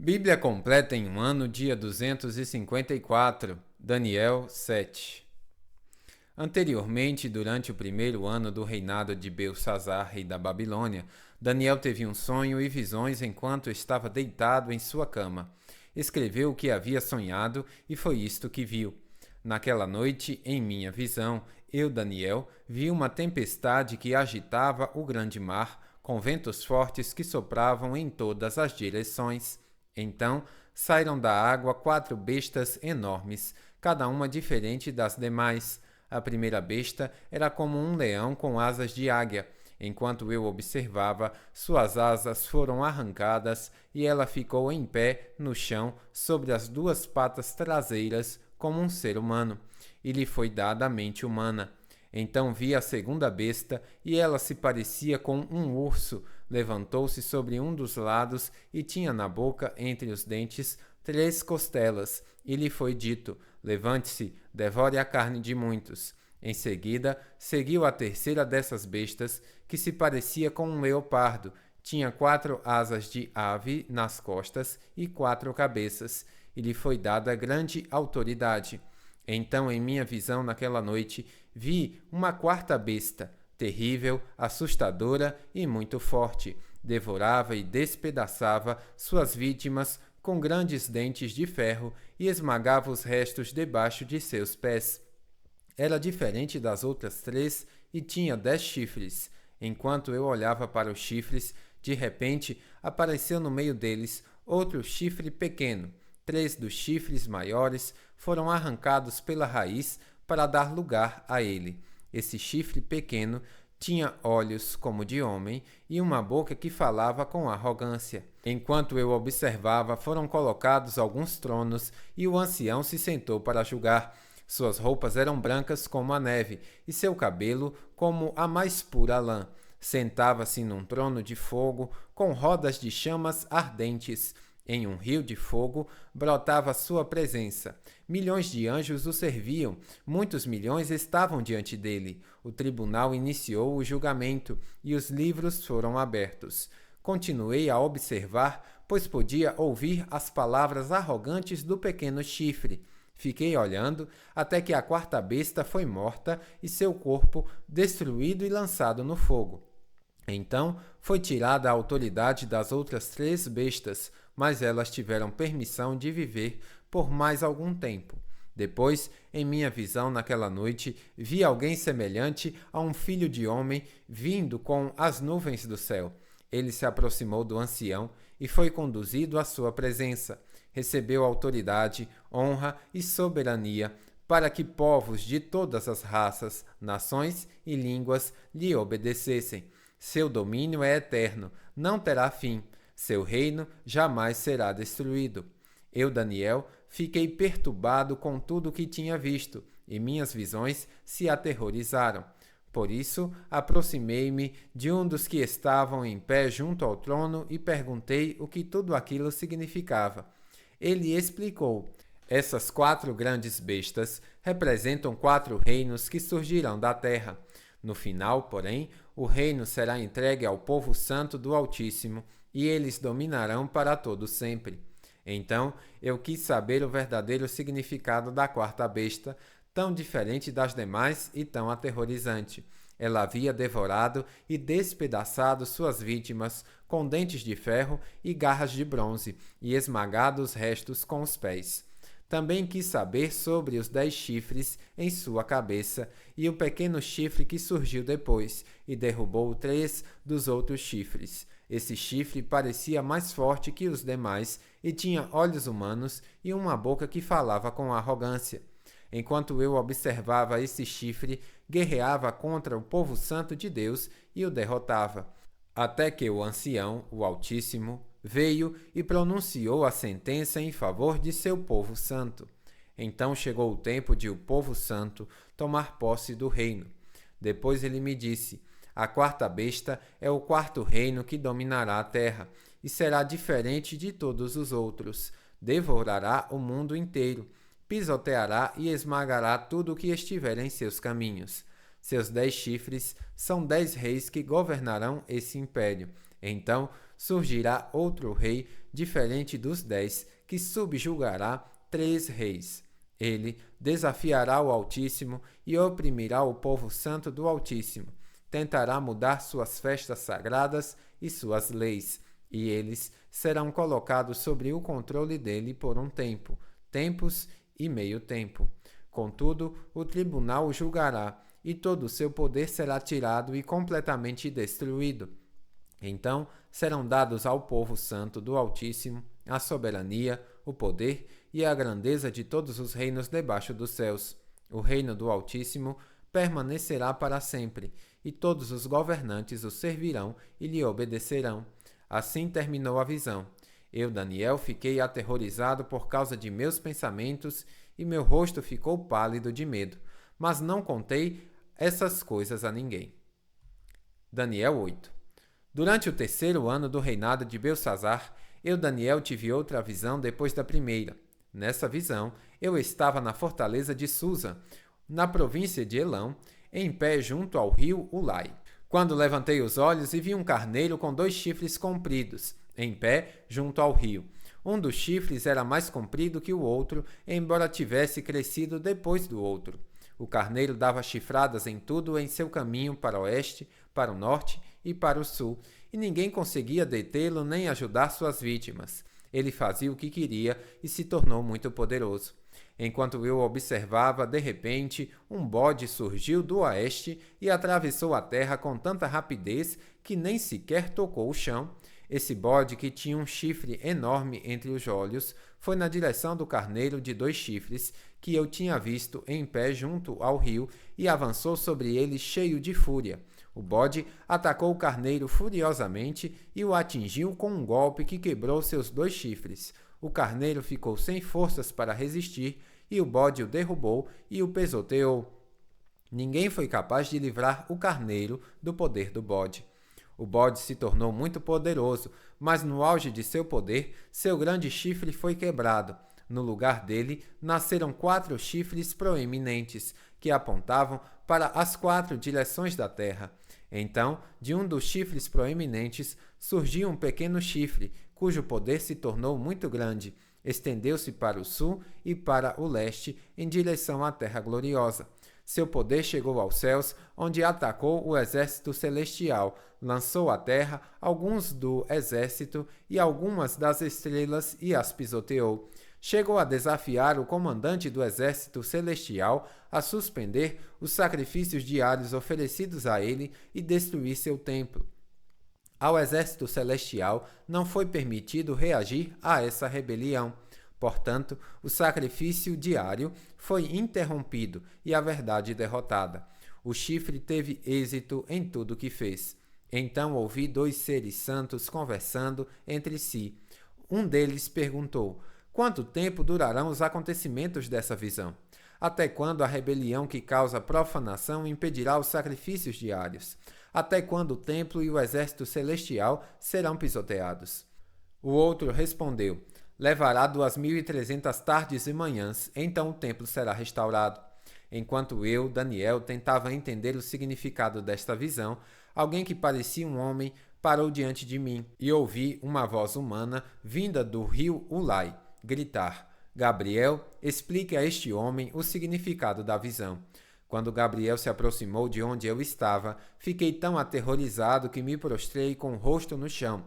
Bíblia completa em um ano, dia 254, Daniel 7. Anteriormente, durante o primeiro ano do reinado de Belsazzar, rei da Babilônia, Daniel teve um sonho e visões enquanto estava deitado em sua cama. Escreveu o que havia sonhado e foi isto que viu. Naquela noite, em minha visão, eu, Daniel, vi uma tempestade que agitava o grande mar, com ventos fortes que sopravam em todas as direções. Então saíram da água 4 bestas enormes, cada uma diferente das demais. A primeira besta era como um leão com asas de águia. Enquanto eu observava, suas asas foram arrancadas e ela ficou em pé no chão sobre as 2 patas traseiras como um ser humano, e lhe foi dada a mente humana. Então vi a segunda besta, e ela se parecia com um urso. Levantou-se sobre um dos lados e tinha na boca, entre os dentes, 3 costelas. E lhe foi dito: levante-se, devore a carne de muitos. Em seguida, seguiu a terceira dessas bestas, que se parecia com um leopardo. Tinha 4 asas de ave nas costas e 4 cabeças. E lhe foi dada grande autoridade. Então, em minha visão naquela noite, vi uma 4ª besta, terrível, assustadora e muito forte. Devorava e despedaçava suas vítimas com grandes dentes de ferro e esmagava os restos debaixo de seus pés. Era diferente das outras 3 e tinha 10 chifres. Enquanto eu olhava para os chifres, de repente apareceu no meio deles outro chifre pequeno. 3 dos chifres maiores foram arrancados pela raiz para dar lugar a ele. Esse chifre pequeno tinha olhos como de homem e uma boca que falava com arrogância. Enquanto eu observava, foram colocados alguns tronos e o ancião se sentou para julgar. Suas roupas eram brancas como a neve e seu cabelo como a mais pura lã. Sentava-se num trono de fogo com rodas de chamas ardentes. Em um rio de fogo brotava sua presença. Milhões de anjos o serviam, muitos milhões estavam diante dele. O tribunal iniciou o julgamento e os livros foram abertos. Continuei a observar, pois podia ouvir as palavras arrogantes do pequeno chifre. Fiquei olhando até que a 4ª besta foi morta e seu corpo destruído e lançado no fogo. Então foi tirada a autoridade das outras 3 bestas, mas elas tiveram permissão de viver por mais algum tempo. Depois, em minha visão naquela noite, vi alguém semelhante a um filho de homem vindo com as nuvens do céu. Ele se aproximou do ancião e foi conduzido à sua presença. Recebeu autoridade, honra e soberania, para que povos de todas as raças, nações e línguas lhe obedecessem. Seu domínio é eterno, não terá fim. Seu reino jamais será destruído. Eu, Daniel, fiquei perturbado com tudo o que tinha visto, e minhas visões se aterrorizaram. Por isso, aproximei-me de um dos que estavam em pé junto ao trono e perguntei o que tudo aquilo significava. Ele explicou: essas 4 grandes bestas representam 4 reinos que surgirão da terra. No final, porém, o reino será entregue ao povo santo do Altíssimo, e eles dominarão para todo sempre. Então eu quis saber o verdadeiro significado da 4ª besta, tão diferente das demais e tão aterrorizante. Ela havia devorado e despedaçado suas vítimas com dentes de ferro e garras de bronze, e esmagado os restos com os pés. Também quis saber sobre os 10 chifres em sua cabeça e o pequeno chifre que surgiu depois e derrubou 3 dos outros chifres. Esse chifre parecia mais forte que os demais e tinha olhos humanos e uma boca que falava com arrogância. Enquanto eu observava esse chifre, guerreava contra o povo santo de Deus e o derrotava. Até que o ancião, o Altíssimo, veio e pronunciou a sentença em favor de seu povo santo. Então chegou o tempo de o povo santo tomar posse do reino. Depois ele me disse: a 4ª besta é o 4º reino que dominará a terra, e será diferente de todos os outros. Devorará o mundo inteiro, pisoteará e esmagará tudo o que estiver em seus caminhos. Seus 10 chifres são 10 reis que governarão esse império. Então surgirá outro rei diferente dos 10, que subjugará 3 reis. Ele desafiará o Altíssimo e oprimirá o povo santo do Altíssimo. Tentará mudar suas festas sagradas e suas leis, e eles serão colocados sob o controle dele por um tempo, tempos e meio tempo. Contudo, o tribunal o julgará, e todo o seu poder será tirado e completamente destruído. Então serão dados ao povo santo do Altíssimo a soberania, o poder e a grandeza de todos os reinos debaixo dos céus. O reino do Altíssimo permanecerá para sempre, e todos os governantes o servirão e lhe obedecerão. Assim terminou a visão. Eu, Daniel, fiquei aterrorizado por causa de meus pensamentos, e meu rosto ficou pálido de medo, mas não contei essas coisas a ninguém. Daniel 8. Durante o 3º ano do reinado de Belsazzar, eu, Daniel, tive outra visão depois da primeira. Nessa visão, eu estava na fortaleza de Susa, na província de Elão, em pé junto ao rio Ulai. Quando levantei os olhos e vi um carneiro com 2 chifres compridos, em pé junto ao rio. Um dos chifres era mais comprido que o outro, embora tivesse crescido depois do outro. O carneiro dava chifradas em tudo em seu caminho para o oeste, para o norte e para o sul, e ninguém conseguia detê-lo nem ajudar suas vítimas. Ele fazia o que queria e se tornou muito poderoso. Enquanto eu observava, de repente, um bode surgiu do oeste e atravessou a terra com tanta rapidez que nem sequer tocou o chão. Esse bode, que tinha um chifre enorme entre os olhos, foi na direção do carneiro de 2 chifres, que eu tinha visto em pé junto ao rio, e avançou sobre ele cheio de fúria. O bode atacou o carneiro furiosamente e o atingiu com um golpe que quebrou seus 2 chifres. O carneiro ficou sem forças para resistir, e o bode o derrubou e o pesoteou. Ninguém foi capaz de livrar o carneiro do poder do bode. O bode se tornou muito poderoso, mas no auge de seu poder, seu grande chifre foi quebrado. No lugar dele, nasceram 4 chifres proeminentes, que apontavam para as 4 direções da terra. Então, de um dos chifres proeminentes, surgiu um pequeno chifre, cujo poder se tornou muito grande. Estendeu-se para o sul e para o leste, em direção à terra gloriosa. Seu poder chegou aos céus, onde atacou o exército celestial, lançou à terra alguns do exército e algumas das estrelas e as pisoteou. Chegou a desafiar o comandante do exército celestial a suspender os sacrifícios diários oferecidos a ele e destruir seu templo. Ao exército celestial não foi permitido reagir a essa rebelião. Portanto, o sacrifício diário foi interrompido e a verdade derrotada. O chifre teve êxito em tudo o que fez. Então ouvi 2 seres santos conversando entre si. Um deles perguntou: quanto tempo durarão os acontecimentos dessa visão? Até quando a rebelião que causa profanação impedirá os sacrifícios diários? Até quando o templo e o exército celestial serão pisoteados? O outro respondeu: levará 2.300 tardes e manhãs, então o templo será restaurado. Enquanto eu, Daniel, tentava entender o significado desta visão, alguém que parecia um homem parou diante de mim e ouvi uma voz humana vinda do rio Ulai gritar: Gabriel, explique a este homem o significado da visão. Quando Gabriel se aproximou de onde eu estava, fiquei tão aterrorizado que me prostrei com o rosto no chão.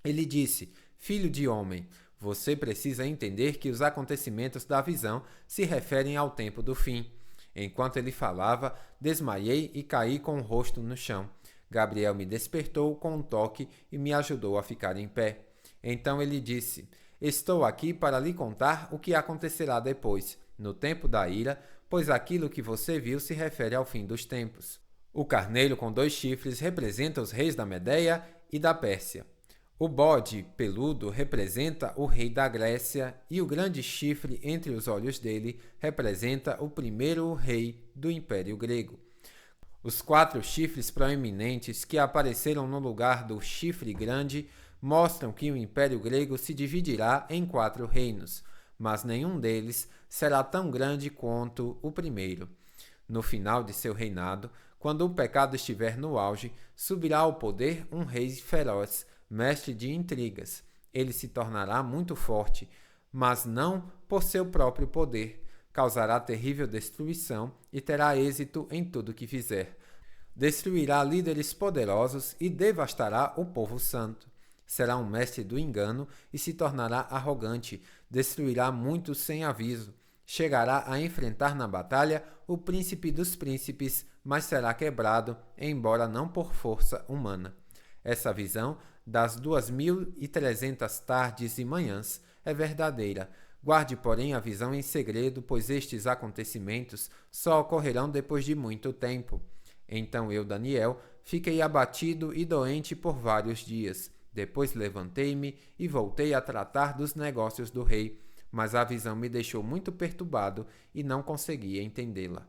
Ele disse: filho de homem, você precisa entender que os acontecimentos da visão se referem ao tempo do fim. Enquanto ele falava, desmaiei e caí com o rosto no chão. Gabriel me despertou com um toque e me ajudou a ficar em pé. Então ele disse: estou aqui para lhe contar o que acontecerá depois, no tempo da ira, pois aquilo que você viu se refere ao fim dos tempos. O carneiro com 2 chifres representa os reis da Medeia e da Pérsia. O bode peludo representa o rei da Grécia e o grande chifre entre os olhos dele representa o primeiro rei do Império Grego. Os 4 chifres proeminentes que apareceram no lugar do chifre grande mostram que o Império Grego se dividirá em 4 reinos, mas nenhum deles será tão grande quanto o primeiro. No final de seu reinado, quando o pecado estiver no auge, subirá ao poder um rei feroz, mestre de intrigas. Ele se tornará muito forte, mas não por seu próprio poder. Causará terrível destruição e terá êxito em tudo que fizer. Destruirá líderes poderosos e devastará o povo santo. Será um mestre do engano e se tornará arrogante. Destruirá muitos sem aviso. Chegará a enfrentar na batalha o príncipe dos príncipes, mas será quebrado, embora não por força humana. Essa visão das 2300 tardes e manhãs é verdadeira. Guarde, porém, a visão em segredo, pois estes acontecimentos só ocorrerão depois de muito tempo. Então eu, Daniel, fiquei abatido e doente por vários dias. Depois levantei-me e voltei a tratar dos negócios do rei, mas a visão me deixou muito perturbado e não conseguia entendê-la.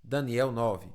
Daniel 9.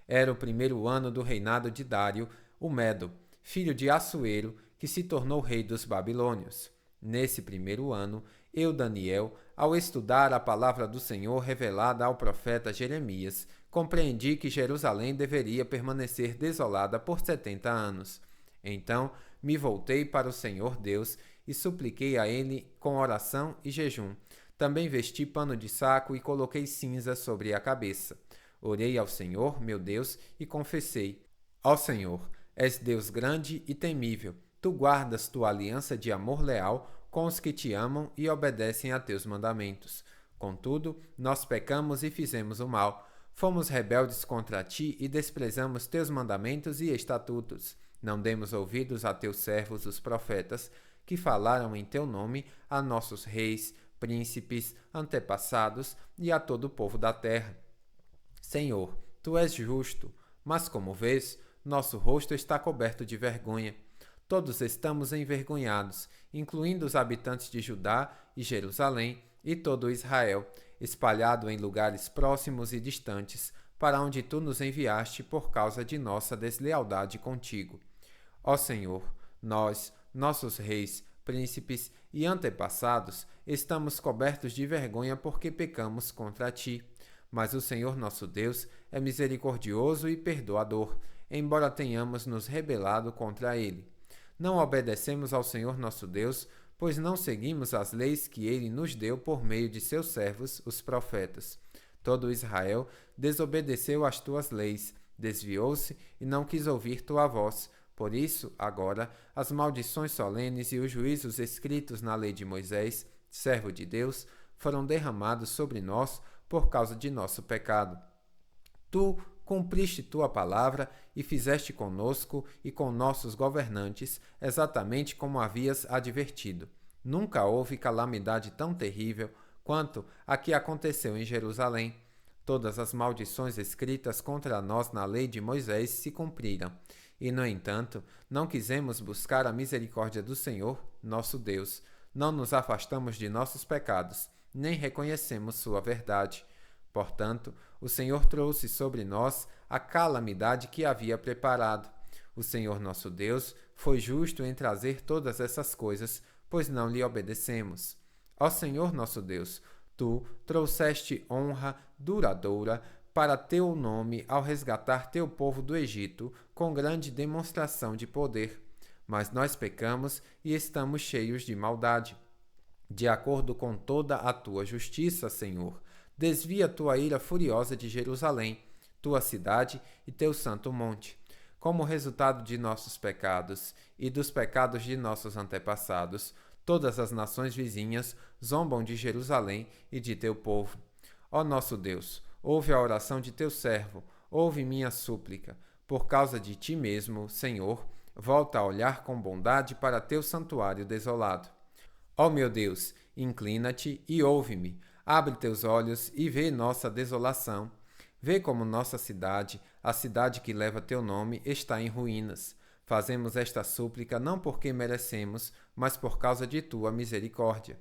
Era o primeiro ano do reinado de Dário, o Medo, filho de Assuero, que se tornou rei dos babilônios. Nesse primeiro ano, eu, Daniel, ao estudar a palavra do Senhor revelada ao profeta Jeremias, compreendi que Jerusalém deveria permanecer desolada por 70 anos. Então me voltei para o Senhor Deus e supliquei a ele com oração e jejum. Também vesti pano de saco e coloquei cinza sobre a cabeça. Orei ao Senhor, meu Deus, e confessei: Ó Senhor, és Deus grande e temível. Tu guardas tua aliança de amor leal com os que te amam e obedecem a teus mandamentos. Contudo, nós pecamos e fizemos o mal. Fomos rebeldes contra ti e desprezamos teus mandamentos e estatutos. Não demos ouvidos a teus servos, os profetas, que falaram em teu nome a nossos reis, príncipes, antepassados e a todo o povo da terra. Senhor, tu és justo, mas como vês, nosso rosto está coberto de vergonha. Todos estamos envergonhados, incluindo os habitantes de Judá e Jerusalém e todo Israel, espalhado em lugares próximos e distantes, para onde tu nos enviaste por causa de nossa deslealdade contigo. Ó Senhor, nós, nossos reis, príncipes e antepassados, estamos cobertos de vergonha porque pecamos contra ti. Mas o Senhor nosso Deus é misericordioso e perdoador, embora tenhamos nos rebelado contra ele. Não obedecemos ao Senhor nosso Deus, pois não seguimos as leis que ele nos deu por meio de seus servos, os profetas. Todo Israel desobedeceu às tuas leis, desviou-se e não quis ouvir tua voz. Por isso, agora, as maldições solenes e os juízos escritos na lei de Moisés, servo de Deus, foram derramados sobre nós por causa de nosso pecado. Tu cumpriste tua palavra e fizeste conosco e com nossos governantes exatamente como havias advertido. Nunca houve calamidade tão terrível quanto a que aconteceu em Jerusalém. Todas as maldições escritas contra nós na lei de Moisés se cumpriram. E, no entanto, não quisemos buscar a misericórdia do Senhor, nosso Deus. Não nos afastamos de nossos pecados, nem reconhecemos sua verdade. Portanto, o Senhor trouxe sobre nós a calamidade que havia preparado. O Senhor nosso Deus foi justo em trazer todas essas coisas, pois não lhe obedecemos. Ó Senhor nosso Deus, tu trouxeste honra duradoura para teu nome ao resgatar teu povo do Egito com grande demonstração de poder. Mas nós pecamos e estamos cheios de maldade. De acordo com toda a tua justiça, Senhor, desvia tua ira furiosa de Jerusalém, tua cidade e teu santo monte. Como resultado de nossos pecados e dos pecados de nossos antepassados, todas as nações vizinhas zombam de Jerusalém e de teu povo. Ó nosso Deus, ouve a oração de teu servo, ouve minha súplica. Por causa de ti mesmo, Senhor, volta a olhar com bondade para teu santuário desolado. Ó meu Deus, inclina-te e ouve-me. Abre teus olhos e vê nossa desolação. Vê como nossa cidade, a cidade que leva teu nome, está em ruínas. Fazemos esta súplica não porque merecemos, mas por causa de tua misericórdia.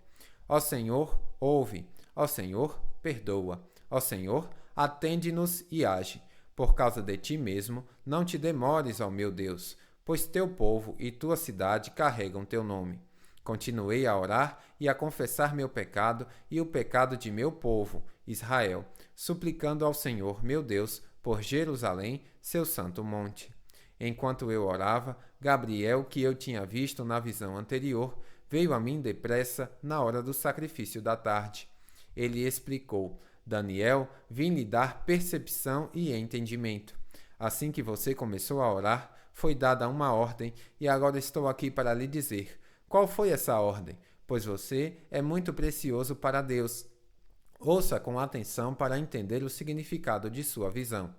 Ó Senhor, ouve. Ó Senhor, perdoa. Ó Senhor, atende-nos e age. Por causa de ti mesmo, não te demores, ó meu Deus, pois teu povo e tua cidade carregam teu nome. Continuei a orar e a confessar meu pecado e o pecado de meu povo, Israel, suplicando ao Senhor, meu Deus, por Jerusalém, seu santo monte. Enquanto eu orava, Gabriel, que eu tinha visto na visão anterior, veio a mim depressa na hora do sacrifício da tarde. Ele explicou: Daniel, vim lhe dar percepção e entendimento. Assim que você começou a orar, foi dada uma ordem e agora estou aqui para lhe dizer: qual foi essa ordem? Pois você é muito precioso para Deus. Ouça com atenção para entender o significado de sua visão.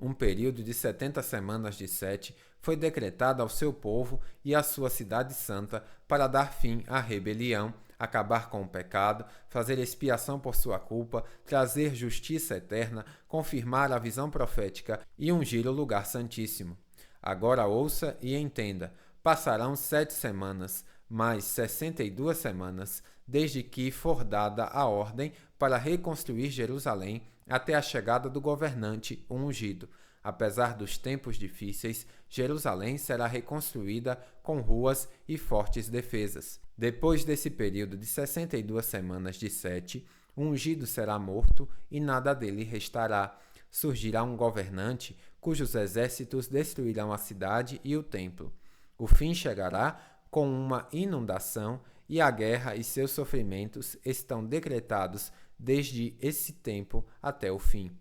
Um período de 70 semanas de sete foi decretado ao seu povo e à sua cidade santa para dar fim à rebelião, acabar com o pecado, fazer expiação por sua culpa, trazer justiça eterna, confirmar a visão profética e ungir o lugar santíssimo. Agora ouça e entenda. Passarão 7 semanas, mais 62 semanas, desde que for dada a ordem para reconstruir Jerusalém até a chegada do governante ungido. Apesar dos tempos difíceis, Jerusalém será reconstruída com ruas e fortes defesas. Depois desse período de 62 semanas de sete, o ungido será morto e nada dele restará. Surgirá um governante cujos exércitos destruirão a cidade e o templo. O fim chegará com uma inundação e a guerra e seus sofrimentos estão decretados desde esse tempo até o fim.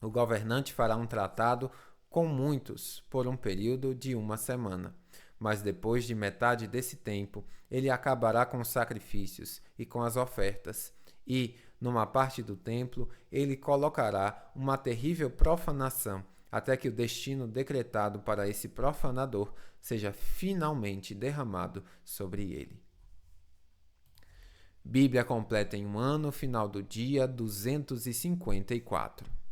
O governante fará um tratado com muitos por um período de 1 semana, mas depois de metade desse tempo, ele acabará com os sacrifícios e com as ofertas, e, numa parte do templo, ele colocará uma terrível profanação, até que o destino decretado para esse profanador seja finalmente derramado sobre ele. Bíblia completa em um ano, final do dia 254.